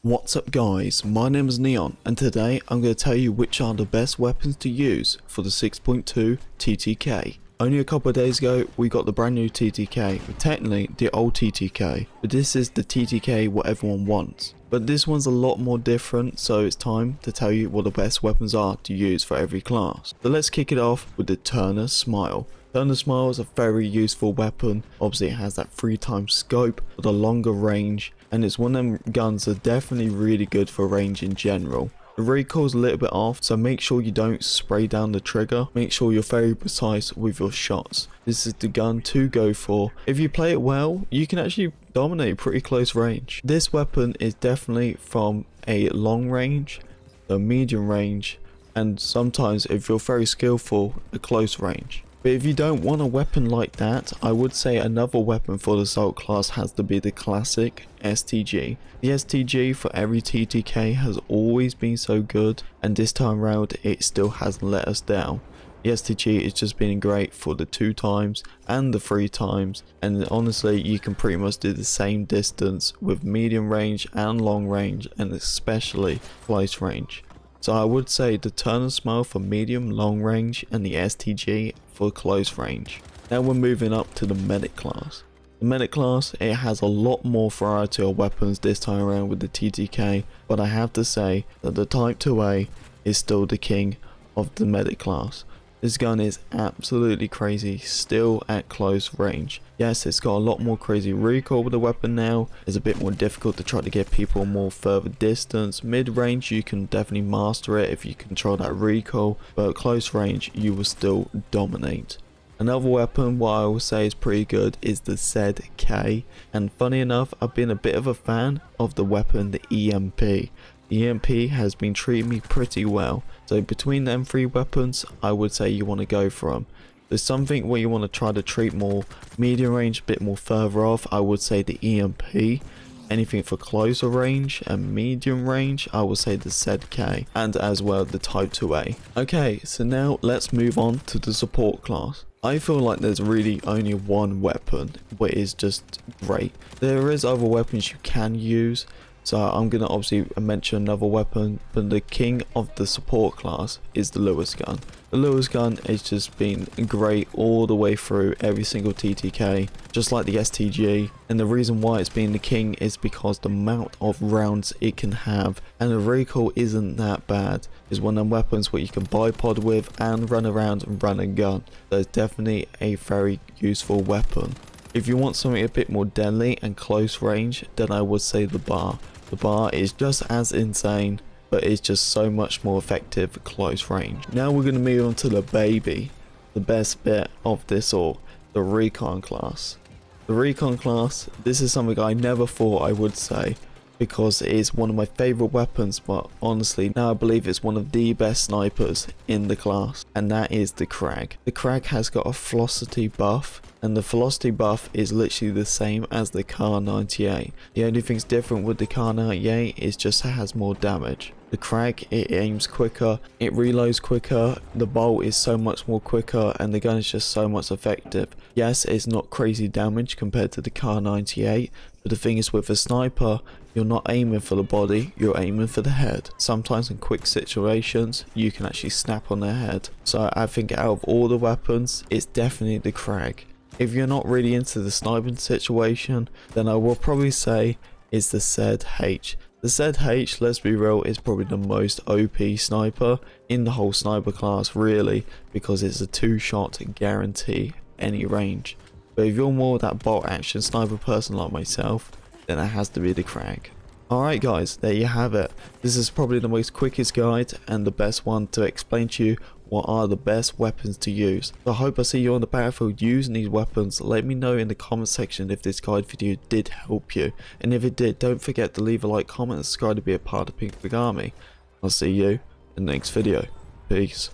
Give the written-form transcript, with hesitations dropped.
What's up guys, my name is Neon and today I'm going to tell you which are the best weapons to use for the 6.2 TTK. Only a couple of days ago we got the brand new TTK, technically the old TTK, but this is the TTK what everyone wants. But this one's a lot more different, so it's time to tell you what the best weapons are to use for every class. So let's kick it off with the TTK Smile. TTK Smile is a very useful weapon. Obviously it has that 3x scope for the longer range, and it's one of them guns that are definitely really good for range in general. The recoil's a little bit off, so make sure you don't spray down the trigger. Make sure you're very precise with your shots. This is the gun to go for. If you play it well, you can actually dominate pretty close range. This weapon is definitely from a long range, a medium range, and sometimes if you're very skillful, a close range. But if you don't want a weapon like that, I would say another weapon for the assault class has to be the classic STG. The STG for every TTK has always been so good, and this time around it still hasn't let us down. The STG is just been great for the 2x and the 3x, and honestly you can pretty much do the same distance with medium range and long range, and especially close range. So I would say the TTK Smile for medium long range and the STG for close range. Now we're moving up to the Medic class. The Medic class, it has a lot more variety of weapons this time around with the TTK, but I have to say that the Type 2A is still the king of the Medic class. This gun is absolutely crazy, still at close range. Yes, it's got a lot more crazy recoil with the weapon now. It's a bit more difficult to try to get people more further distance. Mid range you can definitely master it if you control that recoil, but at close range you will still dominate. Another weapon what I will say is pretty good is the TTK, and funny enough I've been a bit of a fan of the weapon, the EMP. The EMP has been treating me pretty well, so between them three weapons I would say you want to go for them. There's something where you want to try to treat more medium range, a bit more further off, I would say the EMP. Anything for closer range and medium range, I would say the TTK, and as well the Type 2A. Okay, so now let's move on to the support class. I feel like there's really only one weapon which is just great. There is other weapons you can use, so I'm going to obviously mention another weapon, but the king of the support class is the Lewis gun. The Lewis gun has just been great all the way through every single TTK, just like the STG, and the reason why it's been the king is because the amount of rounds it can have, and the recoil isn't that bad. It's one of them weapons where you can bipod with and run around and run a gun, so it's definitely a very useful weapon. If you want something a bit more deadly and close range, then I would say the bar. The bar is just as insane, but it's just so much more effective at close range. Now we're going to move on to the baby, the best bit of this all, the Recon class. The Recon class, this is something I never thought I would say, because it is one of my favourite weapons, but honestly now I believe it's one of the best snipers in the class, and that is the Crack. The Crack has got a velocity buff, and the velocity buff is literally the same as the Kar 98. The only thing's different with the Kar 98 is just it has more damage. The Crack, it aims quicker, it reloads quicker, the bolt is so much more quicker, and the gun is just so much effective. Yes, it's not crazy damage compared to the Kar 98, but the thing is with a sniper, you're not aiming for the body, you're aiming for the head. Sometimes in quick situations, you can actually snap on their head. So I think out of all the weapons, it's definitely the Crack. If you're not really into the sniping situation, then I will probably say is the ZH. The ZH, let's be real, is probably the most OP sniper in the whole sniper class really, because it's a 2-shot guarantee any range. But if you're more that bolt action sniper person like myself, then it has to be the Crack. Alright guys, there you have it. This is probably the most quickest guide and the best one to explain to you what are the best weapons to use. So I hope I see you on the battlefield using these weapons. Let me know in the comment section if this guide video did help you, and if it did, don't forget to leave a like, comment and subscribe to be a part of Pink Army. I'll see you in the next video. Peace.